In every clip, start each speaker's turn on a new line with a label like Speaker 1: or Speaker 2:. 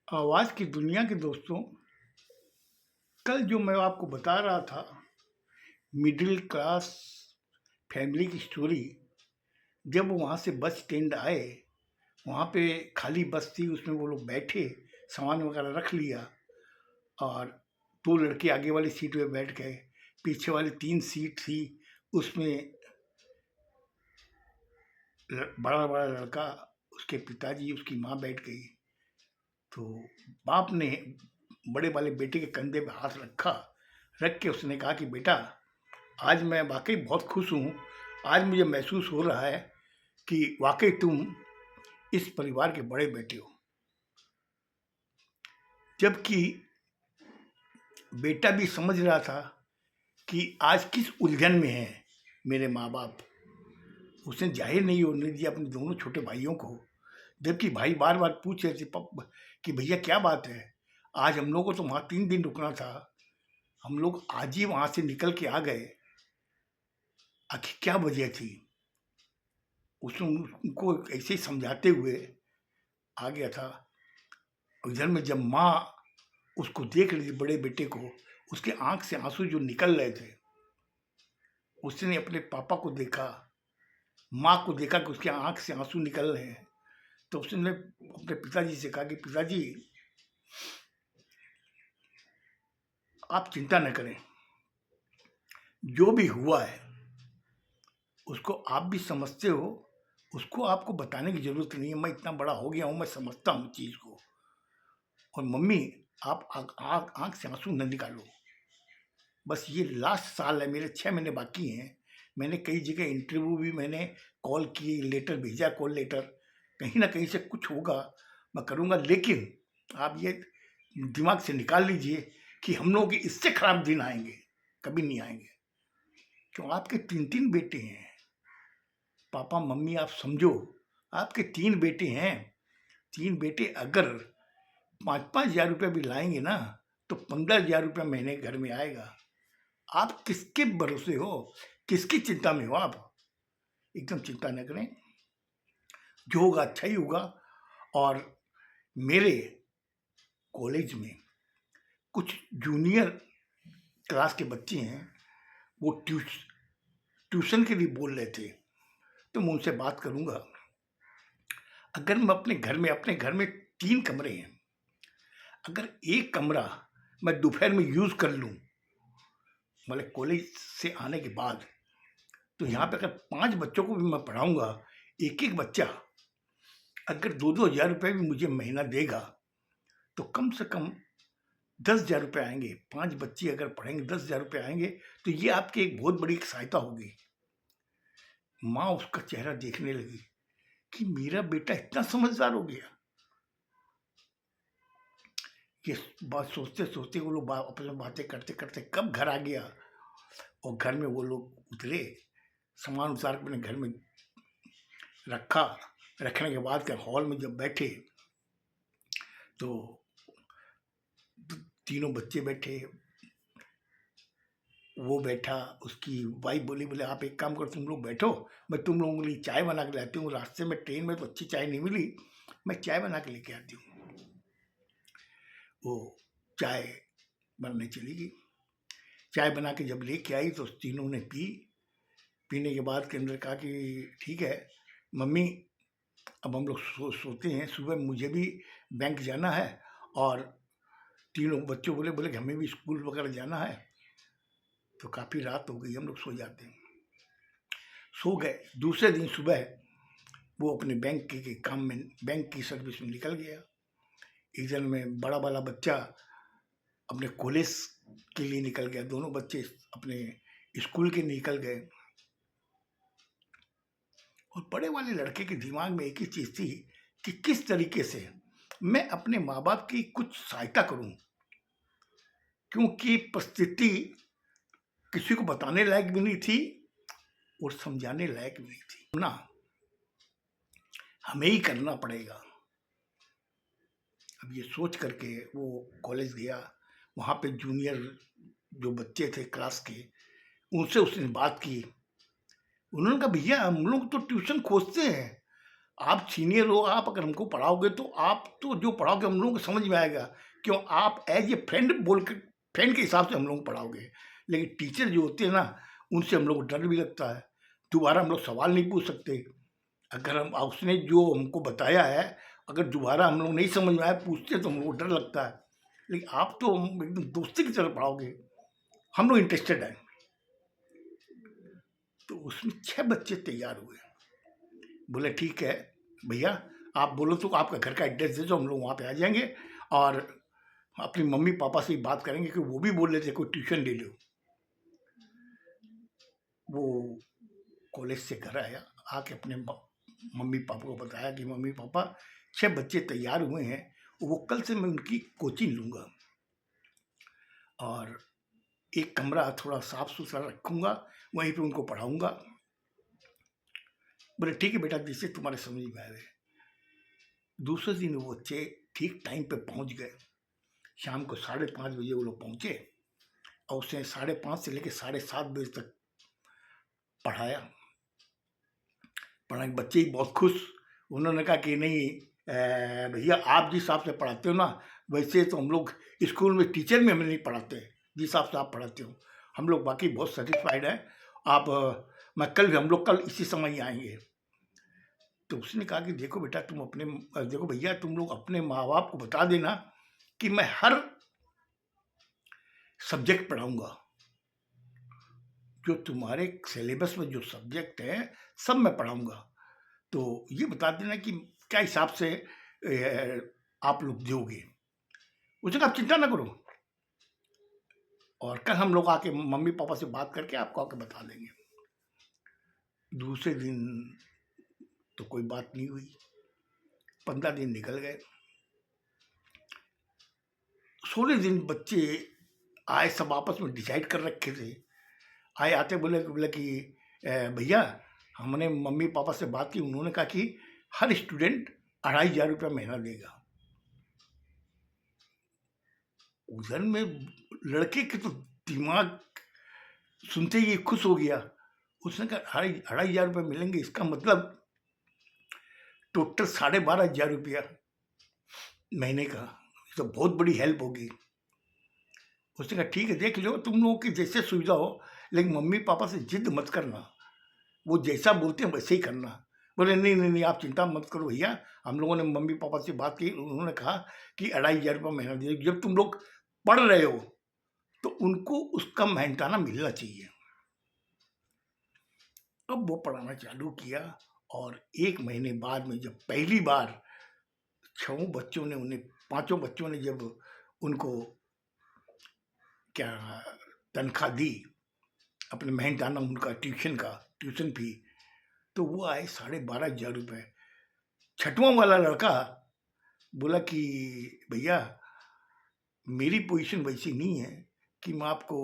Speaker 1: आवाज़ की दुनिया के दोस्तों, कल जो मैं आपको बता रहा था, मिडिल क्लास फैमिली की स्टोरी। जब वो वहाँ से बस स्टैंड आए, वहाँ पे खाली बस थी, उसमें वो लोग बैठे, सामान वगैरह रख लिया और 2 लड़के आगे वाली सीट पे बैठ गए। पीछे वाली 3 सीट थी, उसमें बड़ा-बड़ा लड़का, उसके पिताजी, उसकी माँ बैठ गई। तो बाप ने बड़े वाले बेटे के कंधे पे हाथ रखा, रख के उसने कहा कि बेटा, आज मैं वाक़ई बहुत खुश हूँ। आज मुझे महसूस हो रहा है कि वाक़ई तुम इस परिवार के बड़े बेटे हो। जबकि बेटा भी समझ रहा था कि आज किस उलझन में हैं मेरे माँ-बाप। उसने ज़ाहिर नहीं होने दिया अपने दोनों छोटे भाइयों को। जबकि भाई बार-बार पूछ रहे थे कि भैया क्या बात है? आज हम लोगों को तो वहाँ 3 दिन रुकना था। हम लोग आज ही वहाँ से निकल के आ गए। आखिर क्या वजह थी? उसने उनको ऐसे ही समझाते हुए आ गया था। इधर में जब माँ उसको देख रही थी, बड़े बेटे को, उसके आँख से आँसू जो निकल रहे थे, उसने अपने पापा को देखा, माँ को देखा कि उसके आँख से आँसू निकल रहे हैं। तो उसने अपने पिताजी से कहा कि पिताजी, आप चिंता न करें, जो भी हुआ है उसको आप भी समझते हो, उसको आपको बताने की ज़रूरत नहीं है। मैं इतना बड़ा हो गया हूँ, मैं समझता हूँ चीज़ को। और मम्मी, आप आँख से आँसू न निकालो। बस ये लास्ट साल है, मेरे 6 महीने बाकी हैं। मैंने कई जगह इंटरव्यू भी मैंने कॉल किए, लेटर भेजा, कॉल लेटर। कहीं न कहीं से कुछ होगा, मैं करूँगा। लेकिन आप ये दिमाग से निकाल लीजिए कि हम लोगों के इससे खराब दिन आएँगे, कभी नहीं आएँगे। क्यों, आपके 3-3 बेटे हैं। पापा, मम्मी, आप समझो, आपके 3 बेटे हैं। 3 बेटे अगर 5-5 हज़ार रुपये भी लाएँगे ना, तो 15,000 रुपये महीने घर में आएगा। आप किसके भरोसे हो? किसकी चिंता में हो आप? एकदम चिंता न करें, जो होगा अच्छा ही होगा। और मेरे कॉलेज में कुछ जूनियर क्लास के बच्चे हैं, वो ट्यूशन के लिए बोल रहे थे, तो मैं उनसे बात करूँगा। अगर मैं अपने घर में 3 कमरे हैं, अगर 1 कमरा मैं दोपहर में यूज़ कर लूँ, मतलब कॉलेज से आने के बाद, तो यहाँ पे अगर 5 बच्चों को भी मैं पढ़ाऊँगा, एक-एक बच्चा अगर 2-2 हज़ार रुपये भी मुझे महीना देगा, तो कम से कम 10,000 रुपये आएँगे। 5 बच्चे अगर पढ़ेंगे, 10,000 रुपये आएँगे, तो ये आपकी एक बहुत बड़ी सहायता होगी। माँ उसका चेहरा देखने लगी कि मेरा बेटा इतना समझदार हो गया। ये बात सोचते-सोचते वो लोग आपस में बातें करते-करते कब घर आ गया। और घर में वो लोग उतरे, सामान उतार के अपने घर में रखा। रखने के बाद क्या, हॉल में जब बैठे, तो तीनों बच्चे बैठे, वो बैठा, उसकी वाइफ बोली, बोले आप एक काम करो, तुम लोग बैठो, मैं तुम लोगों के लिए चाय बना के लाती हूँ। रास्ते में ट्रेन में तो अच्छी चाय नहीं मिली, मैं चाय बना के लेके आती हूँ। वो चाय बनने चली गई। चाय बना के जब लेके आई तो तीनों ने पी। पीने के बाद के अंदर कहा कि ठीक है मम्मी, अब हम लोग सोते हैं, सुबह मुझे भी बैंक जाना है। और तीनों बच्चों बोले बोले कि हमें भी स्कूल वगैरह जाना है, तो काफ़ी रात हो गई, हम लोग सो जाते हैं। सो गए। दूसरे दिन सुबह वो अपने बैंक के काम में, बैंक की सर्विस में निकल गया। इधर में बड़ा वाला बच्चा अपने कॉलेज के लिए निकल गया, दोनों बच्चे अपने स्कूल के निकल गए। और बड़े वाले लड़के के दिमाग में एक ही चीज़ थी कि किस तरीके से मैं अपने माँ बाप की कुछ सहायता करूं, क्योंकि परिस्थिति किसी को बताने लायक भी नहीं थी और समझाने लायक भी नहीं थी ना, हमें ही करना पड़ेगा। अब ये सोच करके वो कॉलेज गया। वहाँ पे जूनियर जो बच्चे थे क्लास के, उनसे उसने बात की। उन्होंने कहा भैया, हम लोग तो ट्यूशन खोजते हैं, आप सीनियर हो, आप अगर हमको पढ़ाओगे तो आप तो जो पढ़ाओगे हम लोगों को समझ में आएगा, क्यों आप एज ए फ्रेंड बोल के फ्रेंड के हिसाब से हम लोग को पढ़ाओगे। लेकिन टीचर जो होते हैं ना, उनसे हम लोग को डर भी लगता है, दोबारा हम लोग सवाल नहीं पूछ सकते। अगर हम उसने जो हमको बताया है, अगर दोबारा हम लोग नहीं समझ में आया पूछते तो हम लोग को डर लगता है। लेकिन आप तो एकदम दोस्ती की तरह पढ़ाओगे, हम लोग इंटरेस्टेड हैं। तो उसमें 6 बच्चे तैयार हुए। बोले ठीक है भैया, आप बोलो तो आपका घर का एड्रेस दे दो, हम लोग वहाँ पे आ जाएंगे और अपनी मम्मी पापा से ही बात करेंगे कि वो भी बोल रहे थे कोई ट्यूशन ले लो। वो कॉलेज से घर आया, आके अपने मम्मी पापा को बताया कि मम्मी पापा 6 बच्चे तैयार हुए हैं, वो कल से मैं उनकी कोचिंग लूँगा और एक कमरा थोड़ा साफ सुथरा रखूँगा, वहीं पे उनको पढ़ाऊँगा। बोले ठीक है बेटा, जैसे तुम्हारे समझ में आए। दूसरे दिन वो बच्चे ठीक टाइम पे पहुंच गए। शाम को 5:30 बजे वो लोग पहुंचे और उसने 5:30 से लेकर 7:30 बजे तक पढ़ाया। पढ़ाए बच्चे ही बहुत खुश। उन्होंने कहा कि नहीं भैया, आप जिस हिसाब से पढ़ाते हो ना, वैसे तो हम लोग स्कूल में टीचर में हमें नहीं पढ़ाते जिस हिसाब से आप पढ़ाते हो। हम लोग बाकी बहुत सेटिस्फाइड हैं। आप मैं कल हम लोग कल इसी समय ही आएंगे। तो उसने कहा कि देखो बेटा, तुम अपने देखो भैया, तुम लोग अपने माँ बाप को बता देना कि मैं हर सब्जेक्ट पढ़ाऊंगा, जो तुम्हारे सिलेबस में जो सब्जेक्ट है सब मैं पढ़ाऊंगा। तो ये बता देना कि क्या हिसाब से आप लोग दोगे। उसने कहा आप चिंता ना करो, और कल हम लोग आके मम्मी पापा से बात करके आपको आके बता देंगे। दूसरे दिन तो कोई बात नहीं हुई। 15 दिन निकल गए। 16 दिन बच्चे आए, सब आपस में डिसाइड कर रखे थे। आए आते बोले कि भैया, हमने मम्मी पापा से बात की, उन्होंने कहा कि हर स्टूडेंट 2,500 रुपया महीना देगा। उधर में लड़के के तो दिमाग सुनते ही खुश हो गया। उसने कहा 2,500 रुपये मिलेंगे, इसका मतलब टोटल 12,500 रुपया महीने का, तो बहुत बड़ी हेल्प होगी। उसने कहा ठीक है, देख लो तुम लोगों की जैसे सुविधा हो, लेकिन मम्मी पापा से जिद मत करना, वो जैसा बोलते हैं वैसे ही करना। बोले नहीं नहीं नहीं, आप चिंता मत करो भैया, हम लोगों ने मम्मी पापा से बात की, उन्होंने कहा कि 2,500 रुपये महीना दे। जब तुम लोग पढ़ रहे हो तो उनको उसका मेहनताना मिलना चाहिए। अब वो पढ़ाना चालू किया और 1 महीने बाद में जब पहली बार 6 बच्चों ने उन्हें 5 बच्चों ने जब उनको क्या तनख्वाह दी, अपने मेहनताना उनका ट्यूशन फी, तो वो आए 12,500 रुपये। 6वां वाला लड़का बोला कि भैया, मेरी पोजीशन वैसी नहीं है कि मैं आपको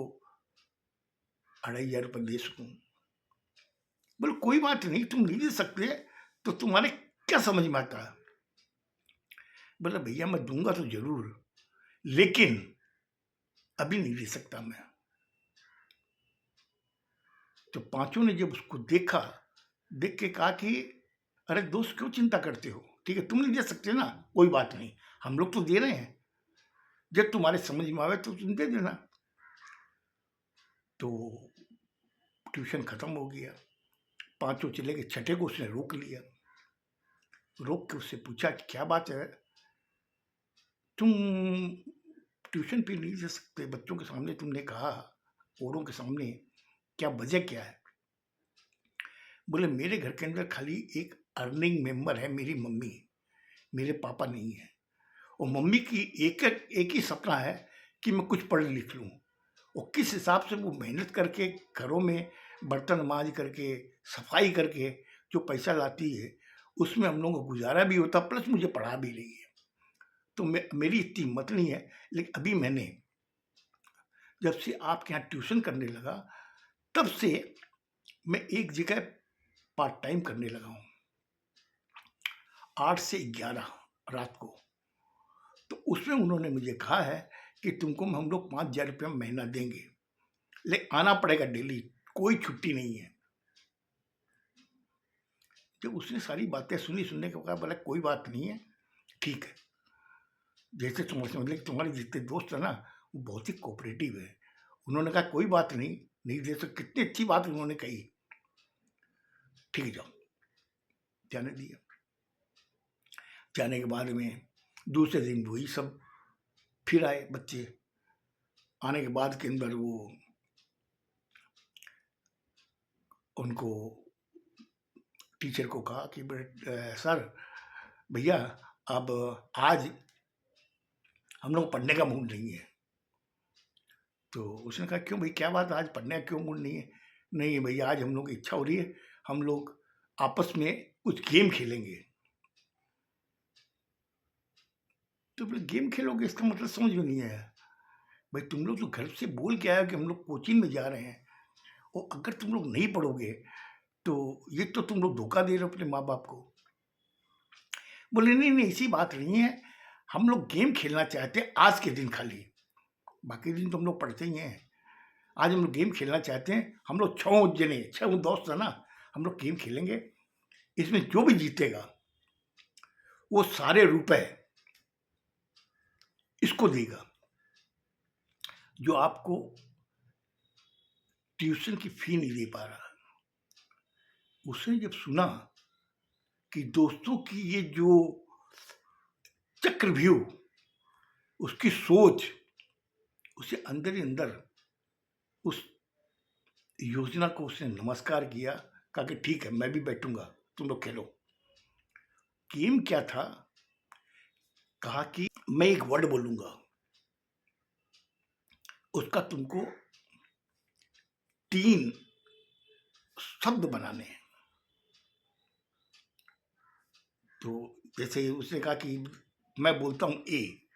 Speaker 1: 2,500 रुपये दे सकूं। बोले कोई बात नहीं, तुम नहीं दे सकते तो तुम्हारे क्या समझ में आता है। बोला भैया मैं दूंगा तो जरूर, लेकिन अभी नहीं दे सकता मैं। तो 5 ने जब उसको देखा, देख के कहा कि अरे दोस्त, क्यों चिंता करते हो, ठीक है तुम नहीं दे सकते ना, कोई बात नहीं, हम लोग तो दे रहे हैं, जब तुम्हारे समझ में आवे तो तुम दे देना। तो ट्यूशन खत्म हो गया। 5 चले गए, 6ठे को उसने रोक लिया। रोक के उससे पूछा कि क्या बात है, तुम ट्यूशन फी नहीं दे सकते, बच्चों के सामने तुमने कहा, औरों के सामने, क्या वजह क्या है। बोले मेरे घर के अंदर खाली एक अर्निंग मेंबर है, मेरी मम्मी, मेरे पापा नहीं है। और मम्मी की एक ही सपना है कि मैं कुछ पढ़ लिख लूँ, और किस हिसाब से वो मेहनत करके घरों में बर्तन मांज करके, सफाई करके जो पैसा लाती है, उसमें हम लोगों को गुजारा भी होता, प्लस मुझे पढ़ा भी रही है। तो मेरी इतनी हिम्मत नहीं है। लेकिन अभी मैंने जब से आपके यहाँ ट्यूशन करने लगा, तब से मैं एक जगह पार्ट टाइम करने लगा हूँ, 8 से 11 रात को। तो उसमें उन्होंने मुझे कहा है कि तुमको हम लोग 5,000 रुपया महीना देंगे, लेकिन आना पड़ेगा डेली, कोई छुट्टी नहीं है। जब उसने सारी बातें सुनी, सुनने के बाद बोला कोई बात नहीं है, ठीक है, जैसे तुम समझ ले, तुम्हारे जितने दोस्त है ना वो बहुत ही कोऑपरेटिव है। उन्होंने कहा कोई बात नहीं, नहीं दे सकते, कितनी अच्छी बात उन्होंने कही, ठीक है जाओ, जाने दिया। जाने के बाद में दूसरे दिन वही सब फिर आए बच्चे। आने के बाद के अंदर वो उनको टीचर को कहा कि सर भैया अब आज हम लोग पढ़ने का मूड नहीं है। तो उसने कहा क्यों भाई, क्या बात, आज पढ़ने का क्यों मूड नहीं है? नहीं भैया, आज हम लोग की इच्छा हो रही है, हम लोग आपस में कुछ गेम खेलेंगे। तो बोले गेम खेलोगे, इसका मतलब समझ में नहीं आया। भाई तुम लोग तो घर से बोल के आए कि हम लोग कोचिंग में जा रहे हैं, और अगर तुम लोग नहीं पढ़ोगे तो ये तो तुम लोग धोखा दे रहे हो अपने माँ बाप को। बोले नहीं नहीं, ऐसी बात नहीं है, हम लोग गेम खेलना चाहते हैं आज के दिन खाली, बाकी दिन तो हम लोग पढ़ते ही हैं। आज हम लोग गेम खेलना चाहते हैं, हम लोग 6 जने 6 दोस्त है ना, हम लोग गेम खेलेंगे, इसमें जो भी जीतेगा वो सारे रुपए इसको देगा जो आपको ट्यूशन की फी नहीं दे पा रहा। उसने जब सुना कि दोस्तों की ये जो चक्रव्यूह, उसकी सोच, उसे अंदर ही अंदर उस योजना को उसने नमस्कार किया, कहा कि ठीक है मैं भी बैठूंगा, तुम लोग खेलो। गेम क्या था, कहा कि मैं एक वर्ड बोलूंगा, उसका तुमको 3 शब्द बनाने हैं। तो जैसे उसने कहा कि मैं बोलता हूं ए,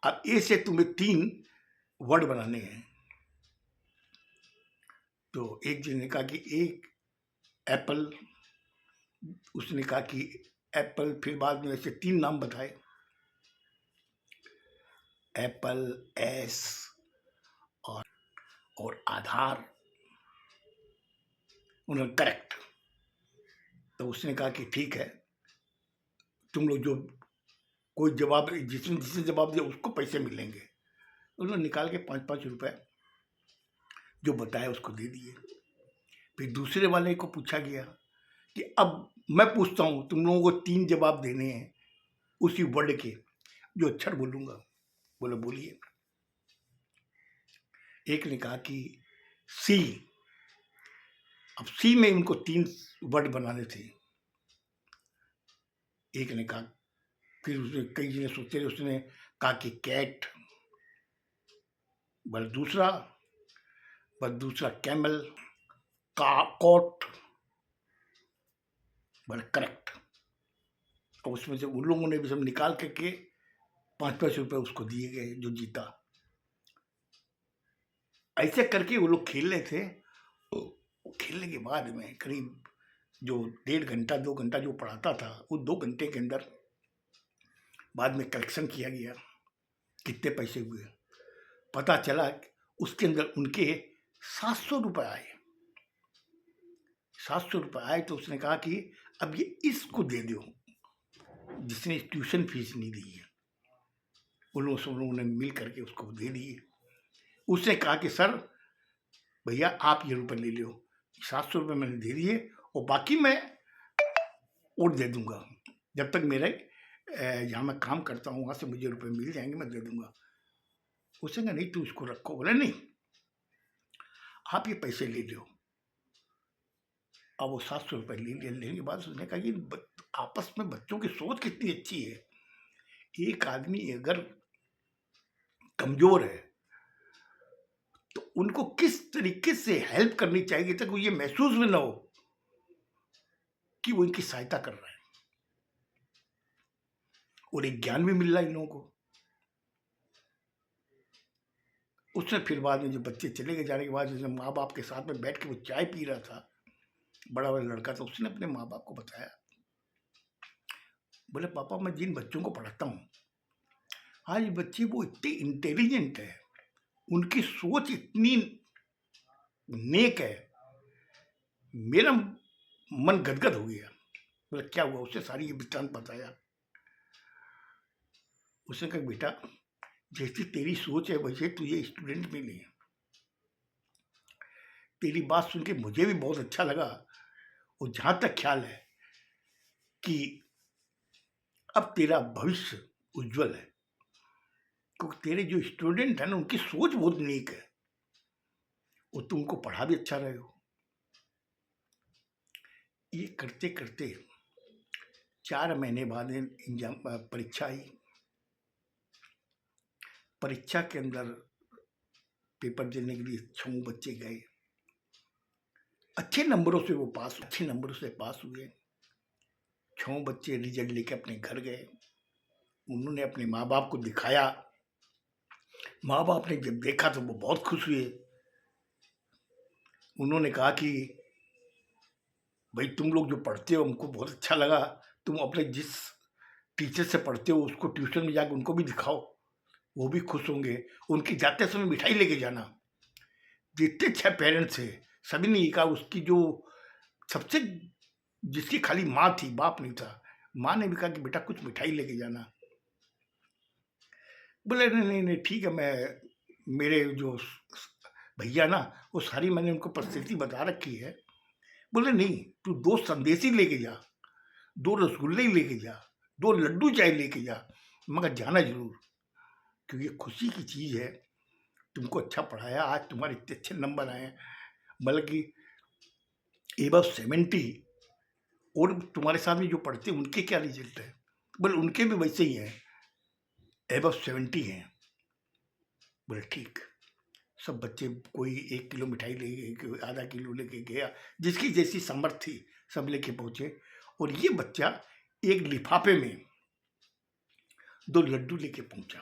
Speaker 1: अब ए से तुम्हें 3 वर्ड बनाने हैं। तो एक जन ने कहा कि एक एप्पल, उसने कहा कि एप्पल, फिर बाद में ऐसे 3 नाम बताए, एप्पल, एस और आधार। उन्होंने करेक्ट। तो उसने कहा कि ठीक है, तुम लोग जो कोई जवाब, जिसने जिसने जवाब दिया उसको पैसे मिलेंगे। उन्होंने निकाल के 5-5 रुपए जो बताया उसको दे दिए। फिर दूसरे वाले को पूछा गया कि अब मैं पूछता हूँ, तुम लोगों को 3 जवाब देने हैं उसी वर्ड के, जो अक्षर बोलूंगा। बोले बोलिए। एक ने कहा कि सी। अब सी में उनको 3 वर्ड बनाने थे। एक ने कहा, फिर उसने कई जने सोचे, उसने कहा कि कैट। बल दूसरा कैमल, कोट। बल करेक्ट। और उसमें से उन लोगों ने भी सब निकाल करके 5-5 रुपए उसको दिए गए जो जीता। ऐसे करके वो लोग खेल रहे थे। खेलने के बाद में करीब जो 1.5 घंटा 2 घंटा जो पढ़ाता था, वो 2 घंटे के अंदर बाद में कलेक्शन किया गया, कितने पैसे हुए पता चला। उसके अंदर उनके 700 रुपये आए। 700 रुपये आए तो उसने कहा कि अब ये इसको दे दो जिसने ट्यूशन फीस नहीं दी है। उन लोगों ने मिल करके उसको दे दिए। उसने कहा कि सर भैया आप ये रुपये ले लो, 700 रुपये मैंने दे दिए और बाकी मैं और दे दूंगा, जब तक मेरे जहाँ मैं काम करता हूँ वहाँ से मुझे रुपये मिल जाएंगे, मैं दे दूंगा। उसने कहा नहीं तू इसको रखो। बोले नहीं, आप ये पैसे ले लो। अब वो 700 रुपये लेने के बाद उसने कहा ये आपस में बच्चों की सोच कितनी अच्छी है। एक आदमी अगर कमजोर है तो उनको किस तरीके से हेल्प करनी चाहिए ताकि ये महसूस भी ना हो कि वो इनकी सहायता कर रहा है, और एक ज्ञान भी मिल रहा है इन लोगों को। उसने फिर बाद में जब बच्चे चले गए, जाने के बाद उसने माँ बाप के साथ में बैठ के वो चाय पी रहा था, बड़ा लड़का था, उसने अपने माँ बाप को बताया। बोले पापा मैं जिन बच्चों को पढ़ाता हूँ आज बच्चे वो इतने इंटेलिजेंट है, उनकी सोच इतनी नेक है, मेरा मन गदगद हो गया। बोला क्या हुआ, उससे सारी ये वृत्तांत बताया। उसने कहा बेटा जैसी तेरी सोच है वैसे तुझे स्टूडेंट मिले। तेरी बात सुन के मुझे भी बहुत अच्छा लगा, और जहां तक ख्याल है कि अब तेरा भविष्य उज्जवल है, क्योंकि तेरे जो स्टूडेंट है ना उनकी सोच बहुत नेक है, और तुम उनको पढ़ा भी अच्छा रहे हो। ये करते करते 4 महीने बाद एग्जाम परीक्षा आई। परीक्षा के अंदर पेपर देने के लिए 6 बच्चे गए। अच्छे नंबरों से पास हुए। 6 बच्चे रिजल्ट लेके अपने घर गए। उन्होंने अपने माँ बाप को दिखाया। माँ बाप ने जब देखा तो वो बहुत खुश हुए। उन्होंने कहा कि भाई तुम लोग जो पढ़ते हो हमको बहुत अच्छा लगा, तुम अपने जिस टीचर से पढ़ते हो उसको ट्यूशन में जाकर उनको भी दिखाओ, वो भी खुश होंगे। उनकी जाते समय मिठाई लेके जाना। जितने 6 पेरेंट्स थे सभी ने ये कहा, उसकी जो सबसे जिसकी खाली माँ थी, बाप नहीं था, माँ ने भी कहा कि बेटा कुछ मिठाई लेके जाना। बोले नहीं नहीं ठीक है, मैं मेरे जो भैया ना वो सारी मैंने उनको परिस्थिति बता रखी है। बोले नहीं तू 2 संदेशी लेके जा, 2 रसगुल्ले ही लेके जा, 2 लड्डू चाय लेके जा, मगर जाना जरूर, क्योंकि ये खुशी की चीज़ है। तुमको अच्छा पढ़ाया, आज तुम्हारे इतने अच्छे नंबर आए हैं, बल्कि एबव 70, और तुम्हारे साथ में जो पढ़ते हैं उनके क्या रिजल्ट है? बोले उनके भी वैसे ही हैं, एबव 70 हैं। बोले ठीक। सब बच्चे कोई 1 किलो मिठाई ले गए, कोई आधा किलो लेके गया, जिसकी जैसी समर्थ थी सब लेके पहुंचे। और ये बच्चा एक लिफाफे में 2 लड्डू लेके पहुंचा।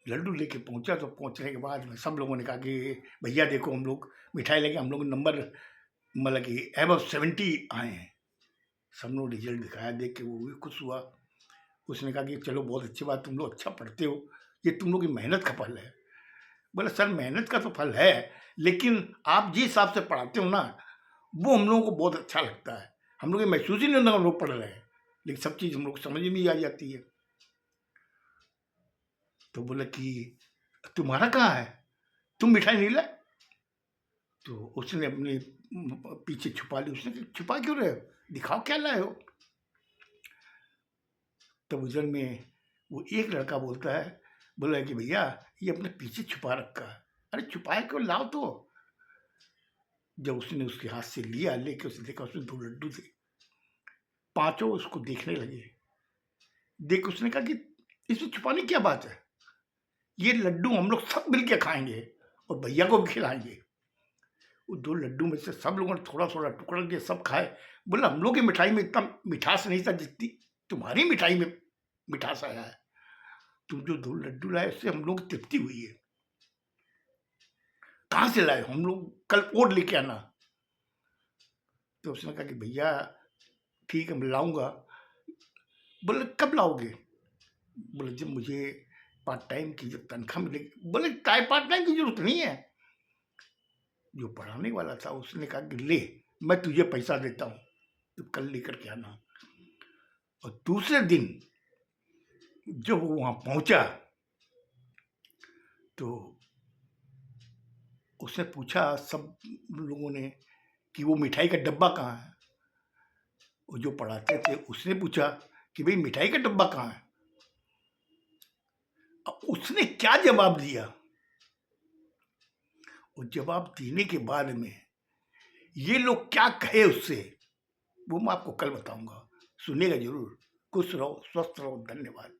Speaker 1: लड्डू लेके पहुंचा तो पहुंचने के बाद में सब लोगों ने कहा कि भैया देखो हम लोग मिठाई लेके, हम लोग नंबर मतलब कि एबव 70 आए हैं। सब लोग रिजल्ट दिखाया, देख के वो भी खुश हुआ। उसने कहा कि चलो बहुत अच्छी बात, तुम लोग अच्छा पढ़ते हो, ये तुम लोग की मेहनत का फल है। बोले सर मेहनत का तो फल है, लेकिन आप जिस हिसाब से पढ़ाते हो ना वो हम लोगों को बहुत अच्छा लगता है। हम लोग ये महसूस ही नहीं होता हम लोग पढ़ रहे हैं, लेकिन सब चीज़ हम लोग समझ में ही आ जाती है। तो बोले कि तुम्हारा कहाँ है, तुम मिठाई नहीं लाए? तो उसने अपने पीछे छुपा ली। उसने कहा छुपा क्यों रहे हो, दिखाओ क्या लाए हो। तब उधर में वो एक लड़का बोलता है, बोला कि भैया ये अपने पीछे छुपा रखा है। अरे छुपाए क्यों, लाओ तो। जब उसने उसके हाथ से लिया, लेके उसने देखा उसमें 2 लड्डू थे। पांचों उसको देखने लगे। देख उसने कहा कि इसमें छुपाने की क्या बात है, ये लड्डू हम लोग सब मिलके खाएंगे और भैया को भी खिलाएंगे। वो 2 लड्डू में से सब लोगों ने थोड़ा थोड़ा टुकड़ा दिया, सब खाए। बोला हम लोग की मिठाई में इतना मिठास नहीं था जितनी तुम्हारी मिठाई में मिठास आया है। तुम जो 2 लड्डू लाए उससे हम लोग की तृप्ति हुई है। कहाँ से लाए, हम लोग कल और लेके आना। तो उसने कहा कि भैया ठीक है मैं लाऊंगा। बोले कब लाओगे? बोले जब मुझे पार्ट टाइम की जब तनख्वाह मिलेगी। बोले पार्ट टाइम की जरूरत नहीं है। जो पढ़ाने वाला था उसने कहा कि ले मैं तुझे पैसा देता हूँ, तो कल लेकर के आना। और दूसरे दिन जब वो वहाँ पहुँचा तो उसने पूछा सब लोगों ने कि वो मिठाई का डब्बा कहाँ है। वो जो पढ़ाते थे उसने पूछा कि भाई मिठाई का डब्बा कहाँ है। अब उसने क्या जवाब दिया, और जवाब देने के बाद में ये लोग क्या कहे उससे वो मैं आपको कल बताऊंगा। सुनिएगा जरूर। खुश रहो, स्वस्थ रहो, धन्यवाद।